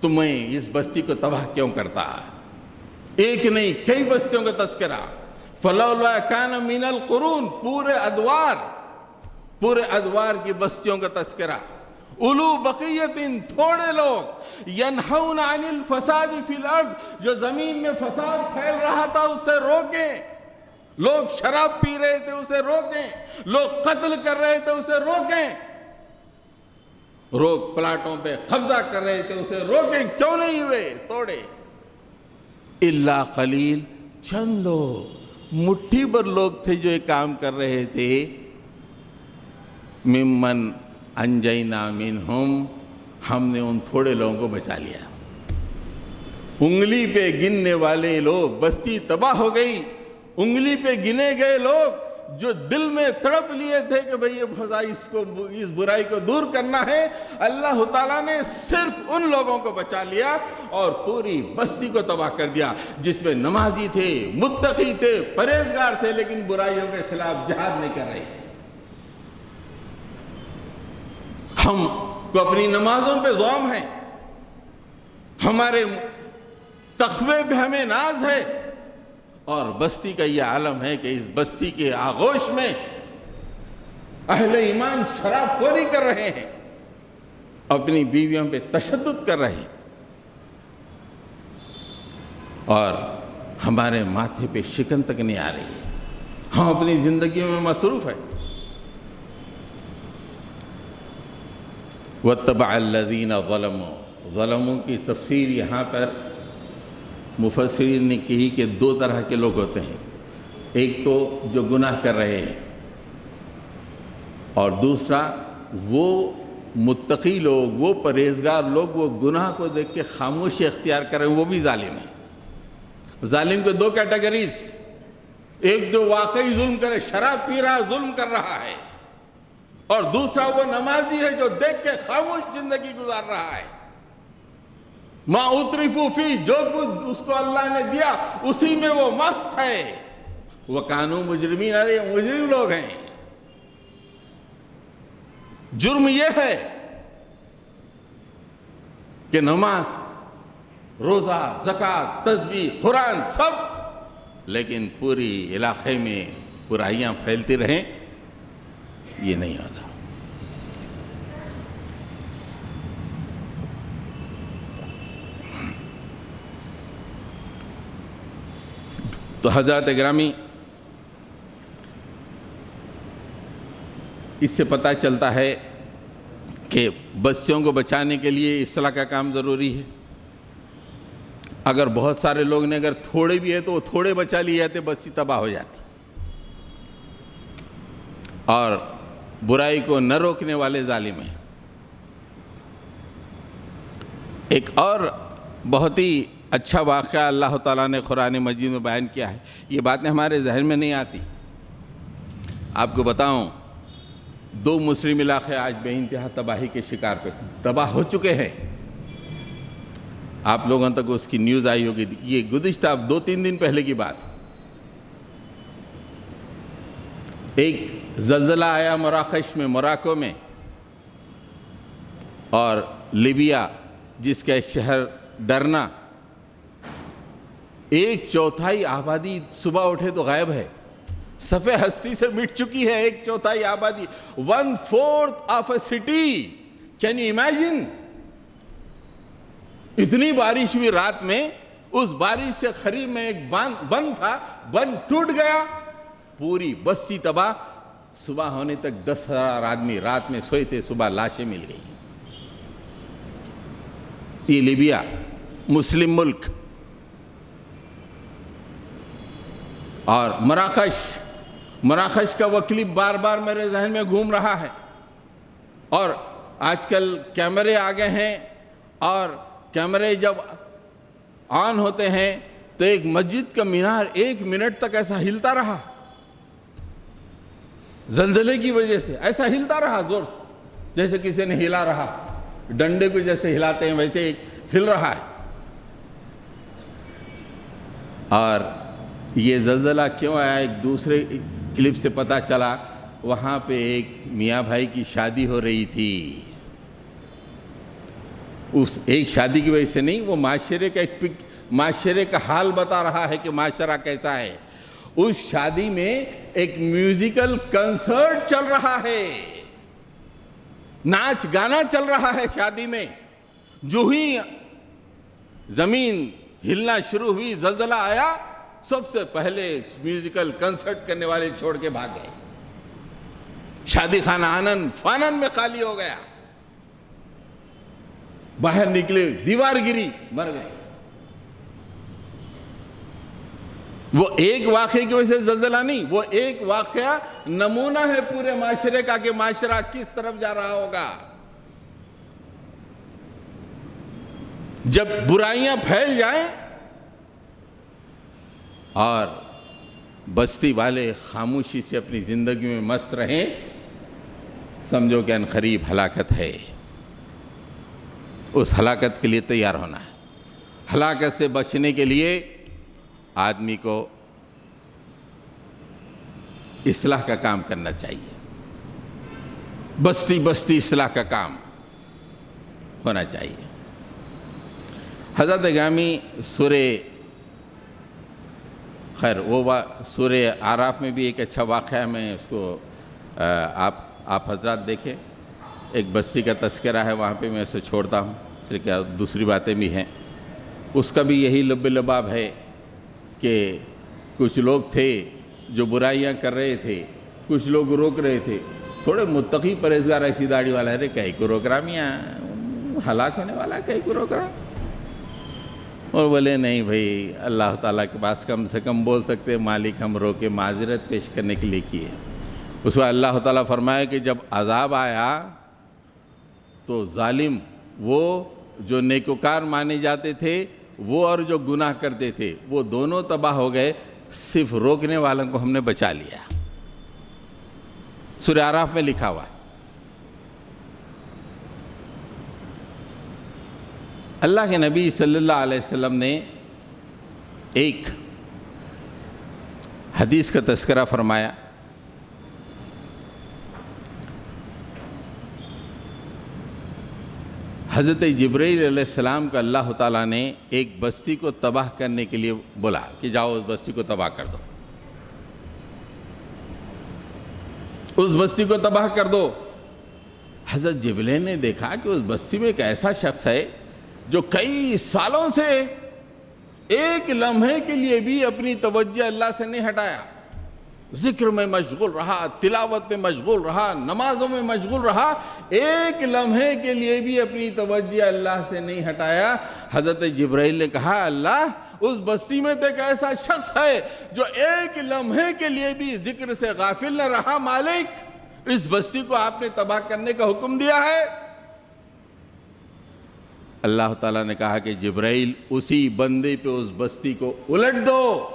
تو میں اس بستی کو تباہ کیوں کرتا؟ ایک نہیں کئی بستیوں کا تذکرہ. فَلَوْلَا كَانَ مِنَ الْقُرُونِ، پورے ادوار کی بستیوں کا تذکرہ. اولو بقیتن، تھوڑے لوگ، ینہون عن الفساد فی الارض، جو زمین میں فساد پھیل رہا تھا اسے روکیں. لوگ شراب پی رہے تھے اسے روکیں، لوگ قتل کر رہے تھے اسے روکیں، لوگ پلاٹوں پہ قبضہ کر رہے تھے اسے روکیں. کیوں نہیں ہوئے؟ توڑے. الا قلیل، چند لوگ، مٹھی بھر لوگ تھے جو یہ کام کر رہے تھے. ممن انجینا منہم، ہم نے ان تھوڑے لوگوں کو بچا لیا. انگلی پہ گننے والے لوگ، بستی تباہ ہو گئی. انگلی پہ گنے گئے لوگ جو دل میں تڑپ لیے تھے کہ بھئی اس برائی کو دور کرنا ہے، اللہ تعالیٰ نے صرف ان لوگوں کو بچا لیا اور پوری بستی کو تباہ کر دیا جس میں نمازی تھے، متقی تھے، پرہیزگار تھے، لیکن برائیوں کے خلاف جہاد نہیں کر رہے تھے. ہم کو اپنی نمازوں پہ زوم ہے، ہمارے تقوی پہ ہمیں ناز ہے، اور بستی کا یہ عالم ہے کہ اس بستی کے آغوش میں اہل ایمان شراب خوری کر رہے ہیں، اپنی بیویوں پہ تشدد کر رہے ہیں، اور ہمارے ماتھے پہ شکن تک نہیں آ رہی ہے. ہم اپنی زندگیوں میں مصروف ہیں. وَاتَّبَعَ الَّذِينَ ظَلَمُوا، ظلموں کی تفسیر یہاں پر مفسرین نے کہی کہ دو طرح کے لوگ ہوتے ہیں. ایک تو جو گناہ کر رہے ہیں، اور دوسرا وہ متقی لوگ، وہ پرہیزگار لوگ، وہ گناہ کو دیکھ کے خاموشی اختیار کر رہے ہیں، وہ بھی ظالم ہیں. ظالم کے دو کیٹیگریز، ایک جو واقعی ظلم کرے، شراب پی رہا ظلم کر رہا ہے، اور دوسرا وہ نمازی ہے جو دیکھ کے خاموش زندگی گزار رہا ہے. ما اترفوا فی، جو کچھ اس کو اللہ نے دیا اسی میں وہ مست ہے. وَكَانُوا مُجْرِمِينَ، ارے مجرم لوگ ہیں. جرم یہ ہے کہ نماز، روزہ، زکوٰۃ، تسبیح، قرآن سب، لیکن پوری علاقے میں برائیاں پھیلتی رہیں، یہ نہیں ہوتا. تو حضرات گرامی، اس سے پتہ چلتا ہے کہ بستیوں کو بچانے کے لیے اصلاح کا کام ضروری ہے. اگر بہت سارے لوگ نے اگر تھوڑے بھی ہے تو وہ تھوڑے بچا لیے جاتے، بستی تباہ ہو جاتی. اور برائی کو نہ روکنے والے ظالم ہیں. ایک اور بہت ہی اچھا واقعہ اللہ تعالیٰ نے قرآن مجید میں بیان کیا ہے. یہ باتیں ہمارے ذہن میں نہیں آتی. آپ کو بتاؤں، دو مسلم علاقے آج بے انتہا تباہی کے شکار پہ تباہ ہو چکے ہیں. آپ لوگوں تک اس کی نیوز آئی ہوگی، یہ گزشتہ 2-3 دن پہلے کی بات. ایک زلزلہ آیا مراکش میں، موراکو میں، اور لیبیا جس کا ایک شہر ڈرنا، 1/4 آبادی صبح اٹھے تو غائب ہے، صفحہ ہستی سے مٹ چکی ہے 1/4 آبادی. 1/4 of a city. Can you imagine? اتنی بارش ہوئی رات میں، اس بارش سے قریب میں ایک بند تھا، بند ٹوٹ گیا، پوری بستی تباہ. صبح ہونے تک 10,000 آدمی رات میں سوئے تھے، صبح لاشیں مل گئی. یہ لیبیا مسلم ملک. اور مراکش کا وہ کلپ بار بار میرے ذہن میں گھوم رہا ہے. اور آج کل کیمرے آ گئے ہیں، اور کیمرے جب آن ہوتے ہیں تو ایک مسجد کا مینار 1 منٹ تک ایسا ہلتا رہا، زلزلے کی وجہ سے ایسا ہلتا رہا زور سے، جیسے کسی نے ہلا رہا، ڈنڈے کو جیسے ہلاتے ہیں ویسے ہل رہا ہے. اور یہ زلزلہ کیوں آیا؟ ایک دوسرے کلپ سے پتہ چلا، وہاں پہ ایک میاں بھائی کی شادی ہو رہی تھی. اس ایک شادی کی وجہ سے نہیں، وہ معاشرے کا حال بتا رہا ہے کہ معاشرہ کیسا ہے. اس شادی میں ایک میوزیکل کنسرٹ چل رہا ہے، ناچ گانا چل رہا ہے شادی میں. جو ہی زمین ہلنا شروع ہوئی، زلزلہ آیا، سب سے پہلے میوزیکل کنسرٹ کرنے والے چھوڑ کے بھاگ گئے. شادی خانہ آنن فانن میں خالی ہو گیا. باہر نکلے، دیوار گری، مر گئے. وہ ایک واقعے کی وجہ سے زلزلہ نہیں، وہ ایک واقعہ نمونہ ہے پورے معاشرے کا کہ معاشرہ کس طرف جا رہا ہوگا. جب برائیاں پھیل جائیں اور بستی والے خاموشی سے اپنی زندگی میں مست رہیں، سمجھو کہ عنقریب ہلاکت ہے. اس ہلاکت کے لیے تیار ہونا ہے. ہلاکت سے بچنے کے لیے آدمی کو اصلاح کا کام کرنا چاہیے. بستی اصلاح کا کام ہونا چاہیے. حضرت گرامی سورہ اعراف میں بھی ایک اچھا واقعہ ہے، میں اس کو آپ حضرات دیکھیں. ایک بستی کا تذکرہ ہے، وہاں پہ میں اسے چھوڑتا ہوں، اس لیے کہ دوسری باتیں بھی ہیں. اس کا بھی یہی لب لباب ہے کہ کچھ لوگ تھے جو برائیاں کر رہے تھے، کچھ لوگ روک رہے تھے. تھوڑے متقی پرہیزگار ایسی داڑھی والا ہے، کہیں کو روک رہا میاں، ہلاک ہونے والا ہے، کہیں کو روک رہا. اور بولے نہیں بھائی، اللہ تعالیٰ کے پاس کم سے کم بول سکتے مالک ہم روکے، معذرت پیش کرنے کے لیے کیے. اس وقت اللہ تعالیٰ فرمایا کہ جب عذاب آیا تو ظالم، وہ جو نیکوکار مانے جاتے تھے وہ اور جو گناہ کرتے تھے وہ دونوں تباہ ہو گئے، صرف روکنے والوں کو ہم نے بچا لیا. سورہ اعراف میں لکھا ہوا ہے. اللہ کے نبی صلی اللہ علیہ وسلم نے ایک حدیث کا تذکرہ فرمایا. حضرت جبرائیل علیہ السلام کا اللہ تعالیٰ نے ایک بستی کو تباہ کرنے کے لیے بولا کہ جاؤ اس بستی کو تباہ کر دو، اس بستی کو تباہ کر دو. حضرت جبرائیل نے دیکھا کہ اس بستی میں ایک ایسا شخص ہے جو کئی سالوں سے ایک لمحے کے لیے بھی اپنی توجہ اللہ سے نہیں ہٹایا، ذکر میں مشغول رہا، تلاوت میں مشغول رہا، نمازوں میں مشغول رہا، ایک لمحے کے لیے بھی اپنی توجہ اللہ سے نہیں ہٹایا. حضرت جبرائیل نے کہا اللہ، اس بستی میں تو ایک ایسا شخص ہے جو ایک لمحے کے لیے بھی ذکر سے غافل نہ رہا، مالک اس بستی کو آپ نے تباہ کرنے کا حکم دیا ہے. اللہ تعالیٰ نے کہا کہ جبرائیل اسی بندے پہ اس بستی کو الٹ دو،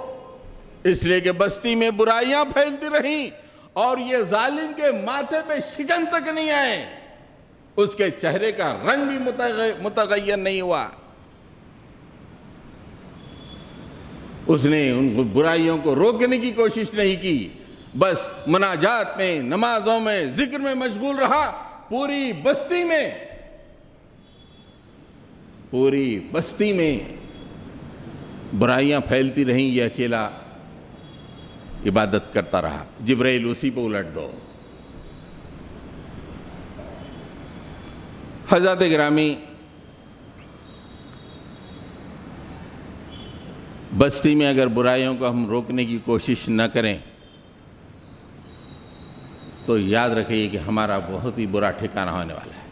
اس لیے کہ بستی میں برائیاں پھیلتی رہیں اور یہ ظالم کے ماتھے پہ شکن تک نہیں آئے، اس کے چہرے کا رنگ بھی متغیر نہیں ہوا. اس نے ان برائیوں کو روکنے کی کوشش نہیں کی، بس مناجات میں، نمازوں میں، ذکر میں مشغول رہا۔ پوری بستی میں برائیاں پھیلتی رہیں، یہ اکیلا عبادت کرتا رہا۔ جبرائیل اسی پہ الٹ دو۔ حضرات گرامی، بستی میں اگر برائیوں کو ہم روکنے کی کوشش نہ کریں تو یاد رکھیے کہ ہمارا بہت ہی برا ٹھکانہ ہونے والا ہے۔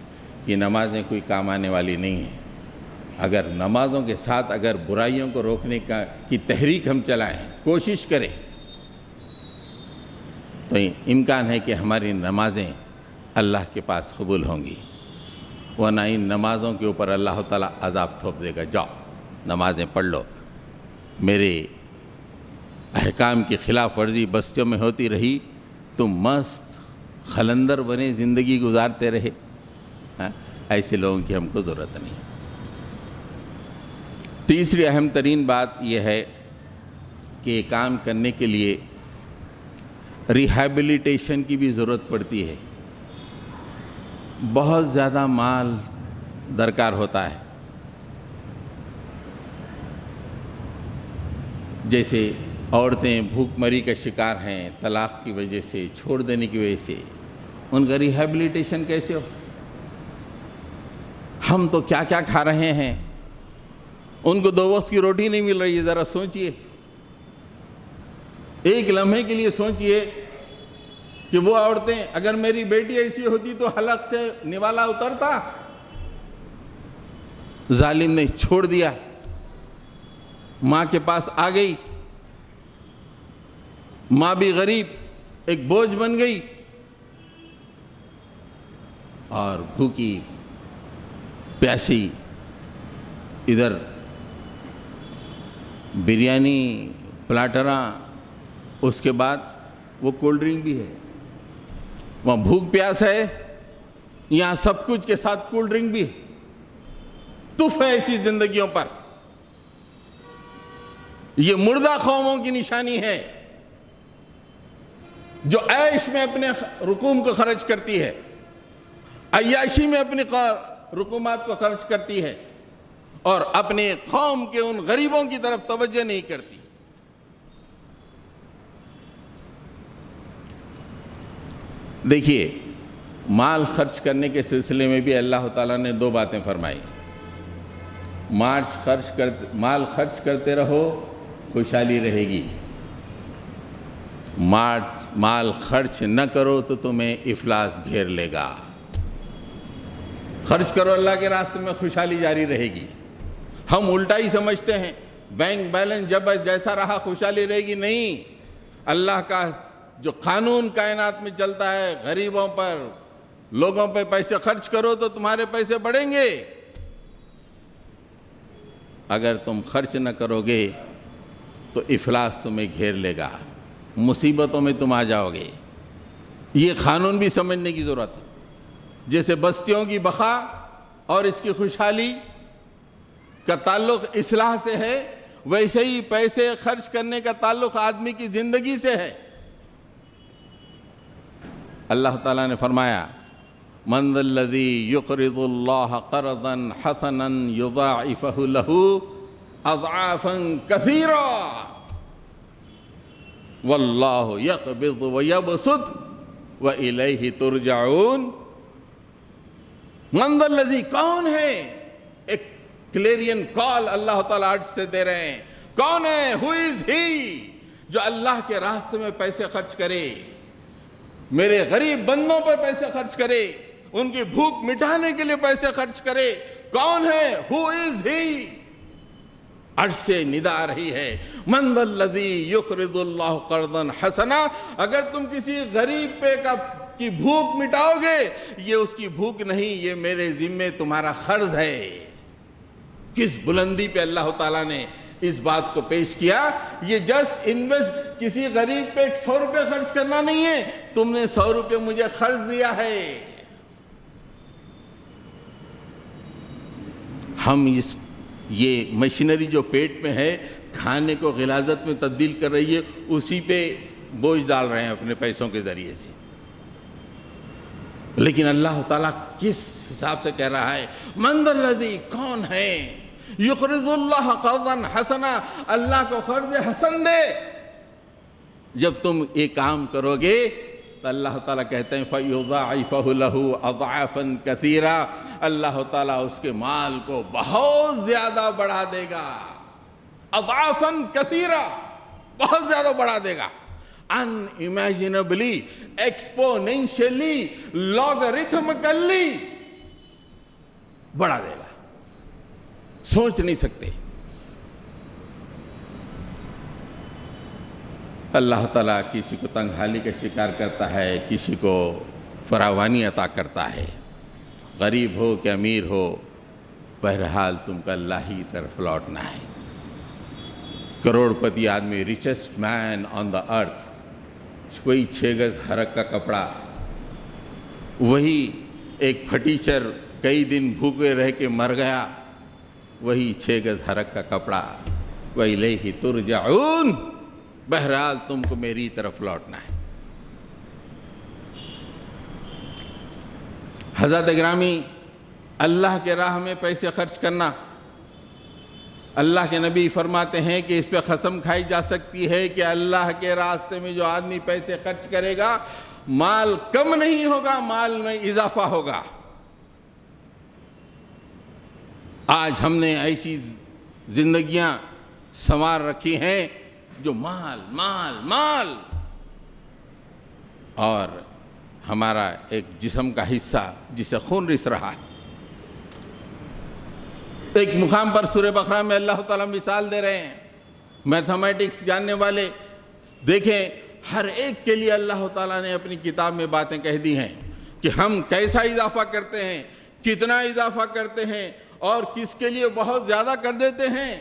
یہ نمازیں کوئی کام آنے والی نہیں ہیں۔ اگر نمازوں کے ساتھ اگر برائیوں کو روکنے کی تحریک ہم چلائیں، کوشش کریں، تو امکان ہے کہ ہماری نمازیں اللہ کے پاس قبول ہوں گی، ورنہ ان نمازوں کے اوپر اللہ تعالیٰ عذاب تھوپ دے گا۔ جاؤ نمازیں پڑھ لو، میرے احکام کی خلاف ورزی بستیوں میں ہوتی رہی، تم مست خلندر بنے زندگی گزارتے رہے۔ ایسے لوگوں کی ہم کو ضرورت نہیں۔ تیسری اہم ترین بات یہ ہے کہ یہ کام کرنے کے لیے ریہیبلیٹیشن کی بھی ضرورت پڑتی ہے۔ بہت زیادہ مال درکار ہوتا ہے۔ جیسے عورتیں بھوک مری کا شکار ہیں طلاق کی وجہ سے، چھوڑ دینے کی وجہ سے، ان کا ریہیبلیٹیشن کیسے ہو؟ ہم تو کیا کیا کھا رہے ہیں، ان کو 2 وقت کی روٹی نہیں مل رہی ہے۔ ذرا سوچئے، ایک لمحے کے لیے سوچئے کہ وہ عورتیں، اگر میری بیٹی ایسی ہوتی تو حلق سے نوالا اترتا، ظالم نے چھوڑ دیا، ماں کے پاس آ گئی، ماں بھی غریب، ایک بوجھ بن گئی، اور بھوکی پیاسی ادھر بریانی پلاٹراں، اس کے بعد وہ کولڈ ڈرنک بھی ہے۔ وہاں بھوک پیاس ہے، یہاں سب کچھ کے ساتھ کولڈ ڈرنک بھی ہے۔ تف ہے ایسی زندگیوں پر۔ یہ مردہ قوموں کی نشانی ہے جو عیش میں اپنے رقوم کو خرچ کرتی ہے، عیاشی میں اپنی رقومات کو خرچ کرتی ہے، اور اپنے قوم کے ان غریبوں کی طرف توجہ نہیں کرتی۔ دیکھیے، مال خرچ کرنے کے سلسلے میں بھی اللہ تعالیٰ نے 2 باتیں فرمائی۔ مال خرچ کرتے رہو، خوشحالی رہے گی۔ مال خرچ نہ کرو تو تمہیں افلاس گھیر لے گا۔ خرچ کرو اللہ کے راستے میں، خوشحالی جاری رہے گی۔ ہم الٹا ہی سمجھتے ہیں، بینک بیلنس جب جیسا رہا خوشحالی رہے گی۔ نہیں، اللہ کا جو قانون کائنات میں چلتا ہے، غریبوں پر، لوگوں پہ پیسے خرچ کرو تو تمہارے پیسے بڑھیں گے۔ اگر تم خرچ نہ کرو گے تو افلاس تمہیں گھیر لے گا، مصیبتوں میں تم آ جاؤ گے۔ یہ قانون بھی سمجھنے کی ضرورت ہے۔ جیسے بستیوں کی بقا اور اس کی خوشحالی کا تعلق اصلاح سے ہے، ویسے ہی پیسے خرچ کرنے کا تعلق آدمی کی زندگی سے ہے۔ اللہ تعالیٰ نے فرمایا، من ذا الذی یقرض اللہ قرضا حسنا یضاعفہ لہ اضعافا کثیرا واللہ یقبض ویبسط والیہ ترجعون۔ من ذا الذی، کون ہے؟ ایک کلیرین کال اللہ تعالیٰ عرش سے دے رہے ہیں۔ کون ہے؟ ہو از ہی، جو اللہ کے راستے میں پیسے خرچ کرے، میرے غریب بندوں پر پیسے خرچ کرے، ان کی بھوک مٹانے کے لیے پیسے خرچ کرے۔ کون ہے؟ ہو از ہی۔ عرش سے ندا آ رہی ہے، من ذا الذی یقرض اللہ قرضا حسنا۔ اگر تم کسی غریب پہ کی بھوک مٹاؤ گے، یہ اس کی بھوک نہیں، یہ میرے ذمے تمہارا قرض ہے۔ کس بلندی پہ اللہ تعالیٰ نے اس بات کو پیش کیا۔ یہ جسٹ انویسٹ، کسی غریب پہ 100 روپے خرچ کرنا نہیں ہے، تم نے 100 روپے مجھے قرض دیا ہے۔ ہم اس یہ مشینری جو پیٹ میں ہے کھانے کو غلاظت میں تبدیل کر رہی ہے، اسی پہ بوجھ ڈال رہے ہیں اپنے پیسوں کے ذریعے سے۔ لیکن اللہ تعالیٰ کس حساب سے کہہ رہا ہے؟ من ذا الذی، کون ہے یقرض اللہ قرضا حسنا، اللہ کو قرض حسن دے۔ جب تم یہ کام کرو گے تو اللہ تعالیٰ کہتے ہیں فَيُضَاعِفَهُ لَهُ أَضْعَافًا كَثِيرًا، اللہ تعالیٰ اس کے مال کو بہت زیادہ بڑھا دے گا، اضعافاً کثیرہ، بہت زیادہ بڑھا دے گا، unimaginably, exponentially, logarithmically بڑھا دے گا، سوچ نہیں سکتے۔ اللہ تعالیٰ کسی کو تنگ حالی کا شکار کرتا ہے، کسی کو فراوانی عطا کرتا ہے، غریب ہو کہ امیر ہو، بہرحال تم کو اللہ ہی طرف لوٹنا ہے۔ کروڑ پتی آدمی، ریچسٹ مین آن دا ارتھ، وہی 6 گز ہرک کا کپڑا، وہی ایک پھٹیچر کئی دن بھوکے رہ کے مر گیا، وہی 6 گز ہرک کا کپڑا، وَإِلَيْهِ تُرْجَعُونَ، بہرحال تم کو میری طرف لوٹنا ہے۔ حضرت گرامی، اللہ کے راہ میں پیسے خرچ کرنا، اللہ کے نبی فرماتے ہیں کہ اس پہ قسم کھائی جا سکتی ہے کہ اللہ کے راستے میں جو آدمی پیسے خرچ کرے گا، مال کم نہیں ہوگا، مال میں اضافہ ہوگا۔ آج ہم نے ایسی زندگیاں سنوار رکھی ہیں جو مال مال مال، اور ہمارا ایک جسم کا حصہ جسے خون رس رہا ہے۔ ایک مقام پر سورہ بقرہ میں اللہ تعالیٰ مثال دے رہے ہیں، میتھمیٹکس جاننے والے دیکھیں، ہر ایک کے لیے اللہ تعالیٰ نے اپنی کتاب میں باتیں کہہ دی ہیں کہ ہم کیسا اضافہ کرتے ہیں، کتنا اضافہ کرتے ہیں، اور کس کے لیے بہت زیادہ کر دیتے ہیں۔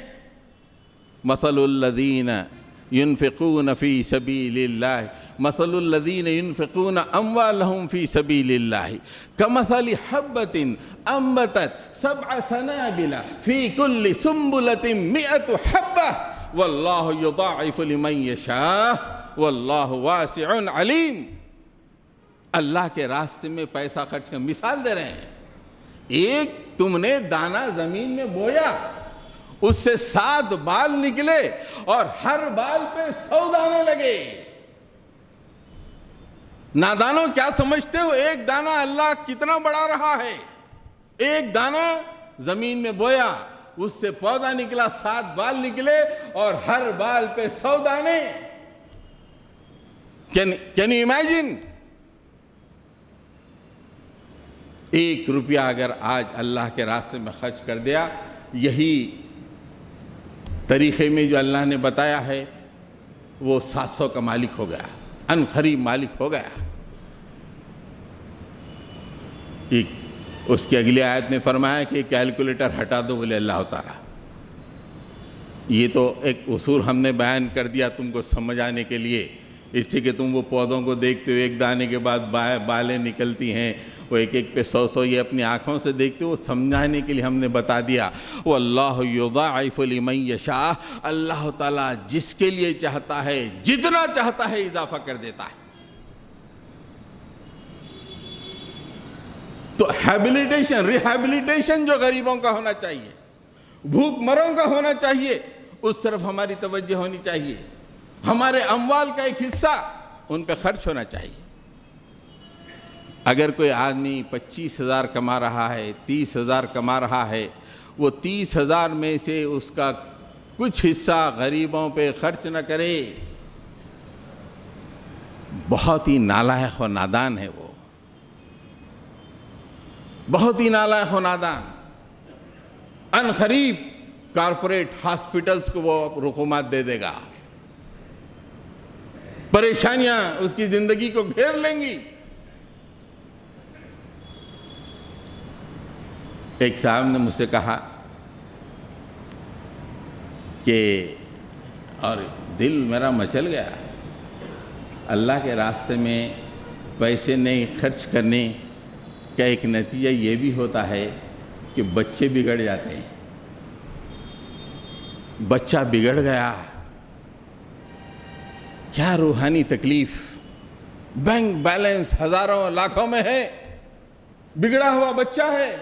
مثل الذین ينفقون في سبيل الله مثل الذين ينفقون أموالهم في سبيل الله كمثل حبة أنبتت 7 سنابل في كل سنبلة 100 حبة والله يضاعف لمن يشاء والله واسع عليم۔ اللہ کے راستے میں پیسہ خرچ کر مثال دے رہے ہیں، ایک تم نے دانہ زمین میں بویا، اس سے 7 بال نکلے اور ہر بال پہ 100 دانے لگے۔ نادانوں کیا سمجھتے ہو؟ ایک دانہ اللہ کتنا بڑا رہا ہے، ایک دانہ زمین میں بویا، اس سے پودا نکلا، 7 بال نکلے اور ہر بال پہ 100 دانے۔ Can you imagine? 1 روپیہ اگر آج اللہ کے راستے میں خرچ کر دیا، یہی طریقے میں جو اللہ نے بتایا ہے، وہ 700 کا مالک ہو گیا، ان قریب مالک ہو گیا۔ ایک اس کی اگلی آیت میں فرمایا کہ کیلکولیٹر ہٹا دو، بولے اللہ تعالیٰ۔ یہ تو ایک اصول ہم نے بیان کر دیا تم کو سمجھ آنے کے لیے، اس سے کہ تم وہ پودوں کو دیکھتے ہو، ایک دانے کے بعد بالیں نکلتی ہیں، وہ ایک ایک پہ 100 یہ اپنی آنکھوں سے دیکھتے ہو، سمجھانے کے لیے ہم نے بتا دیا۔ واللہ یضاعف لمن یشاء، اللہ تعالیٰ جس کے لیے چاہتا ہے، جتنا چاہتا ہے اضافہ کر دیتا ہے۔ تو ریہیبلیٹیشن جو غریبوں کا ہونا چاہیے، بھوک مروں کا ہونا چاہیے، اس طرف ہماری توجہ ہونی چاہیے۔ ہمارے اموال کا ایک حصہ ان پہ خرچ ہونا چاہیے۔ اگر کوئی آدمی 25,000 کما رہا ہے، 30,000 کما رہا ہے، وہ 30,000 میں سے اس کا کچھ حصہ غریبوں پہ خرچ نہ کرے، بہت ہی نالائق و نادان ہے، وہ بہت ہی نالائق و نادان۔ ان قریب کارپوریٹ ہاسپٹلز کو وہ رقومات دے دے گا، پریشانیاں اس کی زندگی کو گھیر لیں گی۔ ایک صاحب نے مجھ سے کہا کہ، اور دل میرا مچل گیا، اللہ کے راستے میں پیسے نہیں خرچ کرنے کا ایک نتیجہ یہ بھی ہوتا ہے کہ بچے بگڑ جاتے ہیں۔ بچہ بگڑ گیا، کیا روحانی تکلیف، بینک بیلنس ہزاروں لاکھوں میں ہے، بگڑا ہوا بچہ ہے،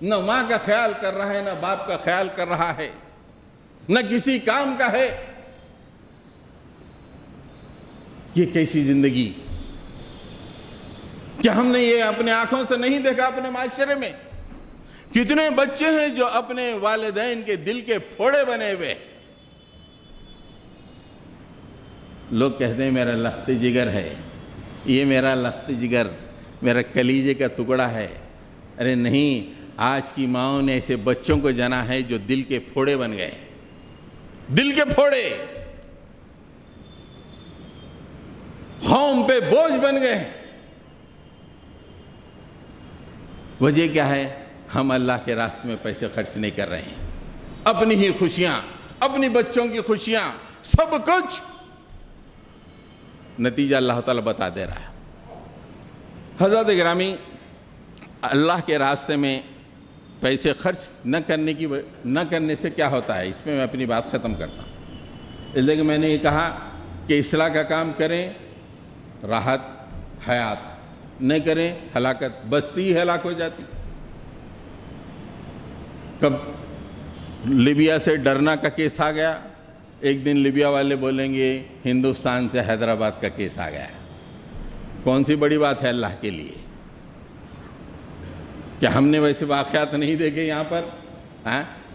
نہ ماں کا خیال کر رہا ہے، نہ باپ کا خیال کر رہا ہے، نہ کسی کام کا ہے۔ یہ کیسی زندگی؟ کیا ہم نے یہ اپنے آنکھوں سے نہیں دیکھا اپنے معاشرے میں؟ کتنے بچے ہیں جو اپنے والدین کے دل کے پھوڑے بنے ہوئے، لوگ کہتے ہیں میرا لخت جگر ہے، یہ میرا لخت جگر، میرا کلیجے کا ٹکڑا ہے۔ ارے نہیں، آج کی ماؤں نے ایسے بچوں کو جنا ہے جو دل کے پھوڑے بن گئے، دل کے پھوڑے، قوم پہ بوجھ بن گئے۔ وجہ کیا ہے؟ ہم اللہ کے راستے میں پیسے خرچ نہیں کر رہے ہیں، اپنی ہی خوشیاں، اپنی بچوں کی خوشیاں، سب کچھ۔ نتیجہ اللہ تعالیٰ بتا دے رہا ہے۔ حضرات گرامی، اللہ کے راستے میں پیسے خرچ نہ کرنے سے کیا ہوتا ہے، اس میں میں اپنی بات ختم کرتا ہوں۔ اس لیے کہ میں نے یہ کہا کہ اصلاح کا کام کریں، راحت حیات، نہ کریں ہلاکت، بستی ہی ہلاک ہو جاتی۔ کب لیبیا سے ڈرنا کا کیس آ گیا، ایک دن لیبیا والے بولیں گے ہندوستان سے حیدرآباد کا کیس آ گیا۔ کون سی بڑی بات ہے اللہ کے لیے؟ کیا ہم نے ویسے واقعات نہیں دیکھے یہاں پر؟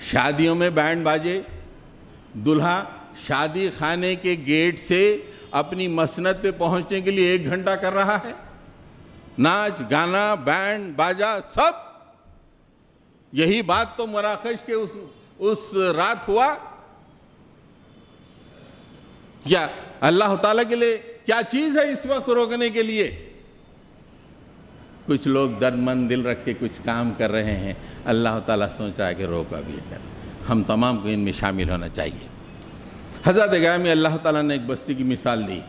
شادیوں میں بینڈ باجے، دلہا شادی خانے کے گیٹ سے اپنی مسند پہ پہنچنے کے لیے 1 گھنٹہ کر رہا ہے، ناچ گانا بینڈ باجا سب۔ یہی بات تو مراکش کے اس رات ہوا۔ یا اللہ تعالیٰ کے لیے کیا چیز ہے اس وقت روکنے کے لیے؟ کچھ لوگ درد مند دل رکھ کے کچھ کام کر رہے ہیں، اللہ تعالیٰ سوچ رہا ہے کہ روکا بھی کر۔ ہم تمام کو ان میں شامل ہونا چاہیے۔ حضرات گرامی، اللہ تعالیٰ نے ایک بستی کی مثال دی،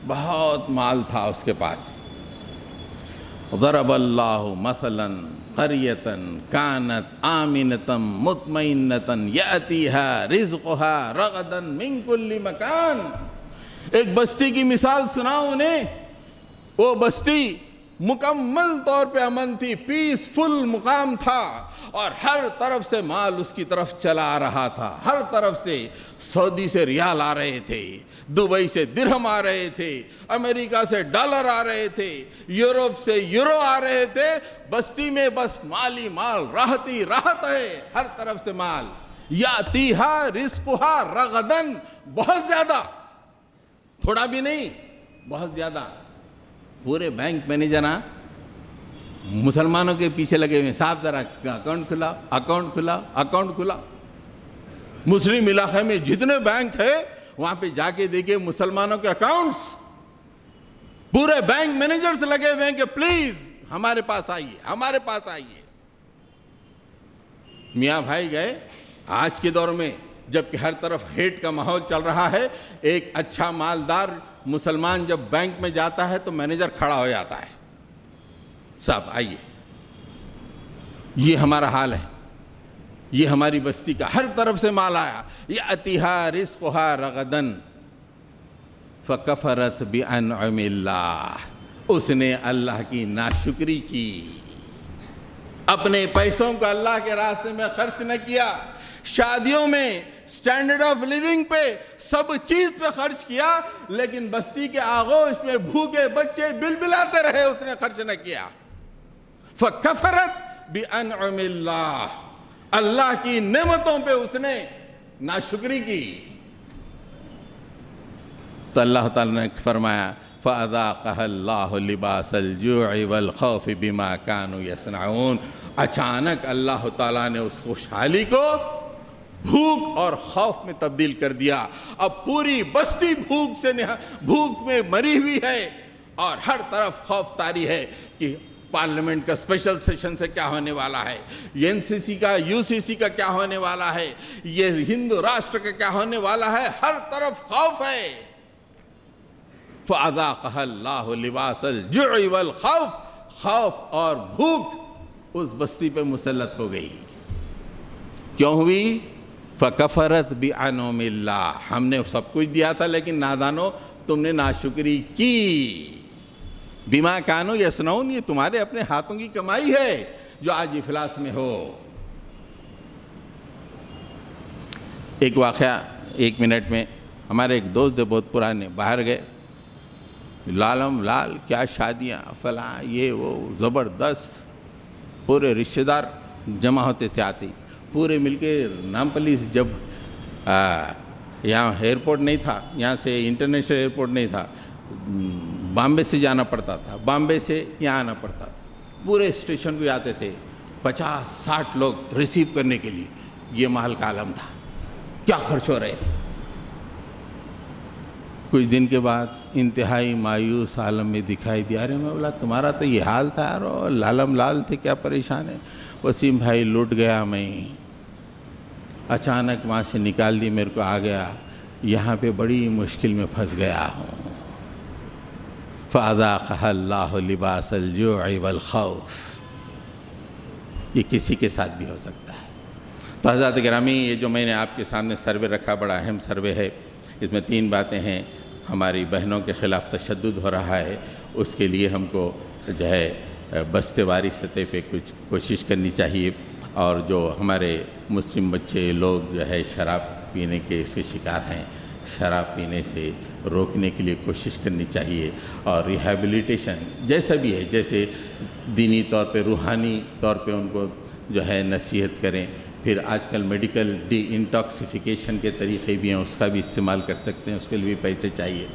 بہت مال تھا اس کے پاس۔ ضرب اللہ مثلا قریۃ کانت آمنۃ مطمئنۃ یأتیہا رزقہا رغدا من کل مکان۔ ایک بستی کی مثال سناؤ انہیں۔ وہ بستی مکمل طور پہ امن تھی، پیسفل مقام تھا، اور ہر طرف سے مال اس کی طرف چلا آ رہا تھا۔ ہر طرف سے سعودی سے ریال آ رہے تھے، دبئی سے درہم آ رہے تھے، امریکہ سے ڈالر آ رہے تھے، یورپ سے یورو آ رہے تھے۔ بستی میں بس مال ہی مال، راحت ہی راحت ہے، ہر طرف سے مال۔ یاتیہا رزقہا رغدن، بہت زیادہ، تھوڑا بھی نہیں، بہت زیادہ۔ پورے بینک مینیجر مسلمانوں کے پیچھے لگے ہوئے، صاحب ذرا اکاؤنٹ کھلا، اکاؤنٹ کھلا، اکاؤنٹ کھلا۔ مسلم علاقے میں جتنے بینک ہے وہاں پہ جا کے دیکھیں مسلمانوں کے اکاؤنٹس، پورے بینک مینیجرز لگے ہوئے ہیں کہ پلیز ہمارے پاس آئیے، ہمارے پاس آئیے۔ میاں بھائی گئے۔ آج کے دور میں جبکہ ہر طرف ہیٹ کا ماحول چل رہا ہے، ایک اچھا مالدار مسلمان جب بینک میں جاتا ہے تو مینیجر کھڑا ہو جاتا ہے، صاحب آئیے۔ یہ ہمارا حال ہے، یہ ہماری بستی کا، ہر طرف سے مال آیا۔ یأتیہا رزقہا رغدن فکفرت بانعم اللہ، اس نے اللہ کی ناشکری کی، اپنے پیسوں کو اللہ کے راستے میں خرچ نہ کیا، شادیوں میں، سٹینڈرڈ آف لیونگ پہ، سب چیز پہ خرچ کیا، لیکن بستی کے آغوش میں بھوکے بچے بلبلاتے رہے، اس نے خرچ نہ کیا۔ فکفرت بانعم اللہ، اللہ کی نعمتوں پہ اس نے ناشکری کی۔ تو اللہ تعالیٰ نے فرمایا فَأَذَاقَهَا اللَّهُ لِبَاسَ الْجُوعِ وَالْخَوْفِ بِمَا كَانُوا يَصْنَعُونَ۔ اچانک اللہ تعالیٰ نے اس خوشحالی کو بھوک اور خوف میں تبدیل کر دیا۔ اب پوری بستی بھوک میں مری ہوئی ہے، اور ہر طرف خوف طاری ہے کہ پارلیمنٹ کا اسپیشل سیشن سے کیا ہونے والا ہے، NCC کا، UCC کا کیا ہونے والا ہے، یہ ہندو راشٹر کا کیا ہونے والا ہے، ہر طرف خوف ہے۔ فَأَذَاقَهَا اللَّهُ لِبَاسَ الْجُوعِ وَالْخَوْفِ، خوف اور بھوک اس بستی پہ مسلط ہو گئی۔ کیوں ہوئی؟ فَكَفَرَتْ بِأَنْعُمِ اللَّهِ، ہم نے سب کچھ دیا تھا لیکن نادانو تم نے ناشکری کی. بِمَا كَانُوا يَصْنَعُونَ، یہ تمہارے اپنے ہاتھوں کی کمائی ہے جو آج افلاس میں ہو. ایک واقعہ 1 منٹ میں، ہمارے ایک دوست تھے بہت پرانے، باہر گئے، لالم لال کیا شادیاں فلاں یہ وہ زبردست، پورے رشتہ دار جمع ہوتے تھے، آتے پورے مل کے نامپلی سے. جب یہاں ایئرپورٹ نہیں تھا، یہاں سے انٹرنیشنل ایئرپورٹ نہیں تھا، بامبے سے جانا پڑتا تھا، بامبے سے یہاں آنا پڑتا تھا، پورے اسٹیشن پہ آتے تھے 50-60 لوگ ریسیو کرنے کے لیے. یہ محل کا عالم تھا، کیا خرچ ہو رہے تھے. کچھ دن کے بعد انتہائی مایوس عالم میں دکھائی دیا. ارے میں بولا تمہارا تو یہ حال تھا یار، لالم لال تھے، کیا پریشان ہے. وسیم بھائی لٹ گیا میں، اچانک وہاں سے نکال دی، میرے کو آ گیا یہاں پہ بڑی مشکل میں پھنس گیا ہوں. فَأَذَاقَهَا اللَّهُ لِبَاسَ الْجُوعِ وَالْخَوْفِ. یہ کسی کے ساتھ بھی ہو سکتا ہے. تو حضرات گرامی، یہ جو میں نے آپ کے سامنے سروے رکھا بڑا اہم سروے ہے. اس میں 3 باتیں ہیں. ہماری بہنوں کے خلاف تشدد ہو رہا ہے، اس کے لیے ہم کو جو ہے بستے واری سطح پہ کچھ کوشش کرنی چاہیے. اور جو ہمارے مسلم بچے لوگ جو ہے شراب پینے کے اس کے شکار ہیں، شراب پینے سے روکنے کے لیے کوشش کرنی چاہیے. اور ریہیبلیٹیشن جیسا بھی ہے، جیسے دینی طور پہ روحانی طور پہ ان کو جو ہے نصیحت کریں. پھر آج کل میڈیکل ڈی انٹاکسیفیکیشن کے طریقے بھی ہیں، اس کا بھی استعمال کر سکتے ہیں، اس کے لیے بھی پیسے چاہیے.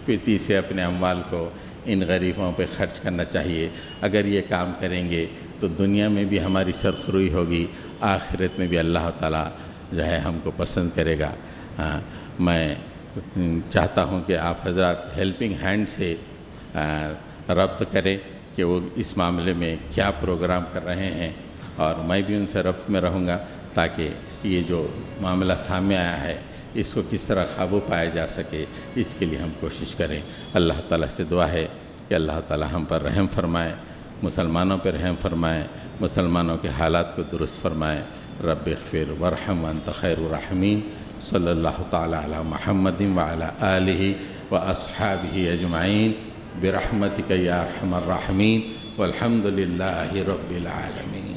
پھر تیسرے اپنے اموال کو ان غریبوں پہ خرچ کرنا چاہیے. اگر یہ کام کریں گے تو دنیا میں بھی ہماری سرخروئی ہوگی، آخرت میں بھی اللہ تعالیٰ جو ہے ہم کو پسند کرے گا. میں چاہتا ہوں کہ آپ حضرات ہیلپنگ ہینڈ سے ربط کریں کہ وہ اس معاملے میں کیا پروگرام کر رہے ہیں، اور میں بھی ان سے ربط میں رہوں گا تاکہ یہ جو معاملہ سامنے آیا ہے اس کو کس طرح قابو پایا جا سکے، اس کے لیے ہم کوشش کریں. اللہ تعالیٰ سے دعا ہے کہ اللہ تعالیٰ ہم پر رحم فرمائے، مسلمانوں پر رحم فرمائے، مسلمانوں کے حالات کو درست فرمائے. رب اغفر وارحم وانت خیر الراحمین. صلی اللہ تعالیٰ علی محمد وعلی آلہ واصحابہ اجمعین برحمتک یا ارحم الراحمین والحمد للہ رب العالمین.